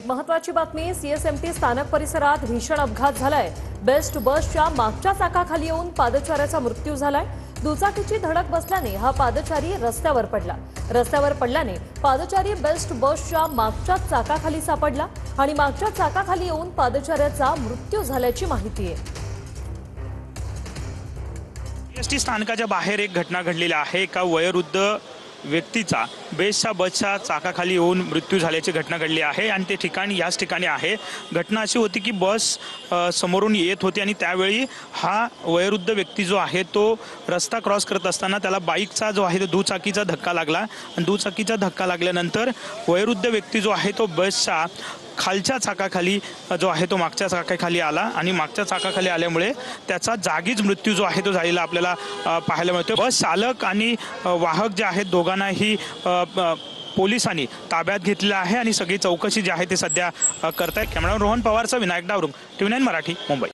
महत्त्वाची बातमी, सीएसएमटी स्थानक परिसरात भीषण अपघात झालाय। बेस्ट बसच्या मागच्या चाकाखाली येऊन पादचाऱ्याचा मृत्यू झालाय। दुचाकीची धडक बसल्याने हा पादचारी रस्त्यावर पडल्याने पादचारी बेस्ट बसच्या मागच्या चाकाखाली सापडला आणि मागच्या चाकाखाली येऊन पादचाऱ्याचा मृत्यू झाल्याची माहिती आहे। एसटी स्थानकाच्या बाहेर एक घटना घडलेली आहे। एका वयोवृद्ध व्यक्तीचा बेस्टच्या बसच्या चाकाखाली येऊन मृत्यू झाल्याची घटना घडली आहे आणि ते ठिकाण याच ठिकाणी आहे। घटना अशी होती की बस समोरून येत होती आणि त्यावेळी हा वयोवृद्ध व्यक्ती जो आहे तो रस्ता क्रॉस करत असताना त्याला बाईकचा जो आहे तो दुचाकीचा धक्का लागला आणि दुचाकीचा धक्का लागल्यानंतर वयोवृद्ध व्यक्ती जो आहे तो बसच्या खालच्या चाकाखाली जो आहे तो मागच्या चाकाखाली आला आणि मागच्या चाकाखाली आल्यामुळे त्याचा जागीच मृत्यू जो आहे तो झालेला आपल्याला पाहायला मिळतो। बस चालक आणि वाहक जे आहेत दोघांनाही पोलिसांनी ताब्यात घेतलेलं आहे आणि सगळी चौकशी जी आहे ते सध्या करतायत। कॅमेरामॅन रोहन पवारचा विनायक डावरुंग, TV9 मराठी, मुंबई।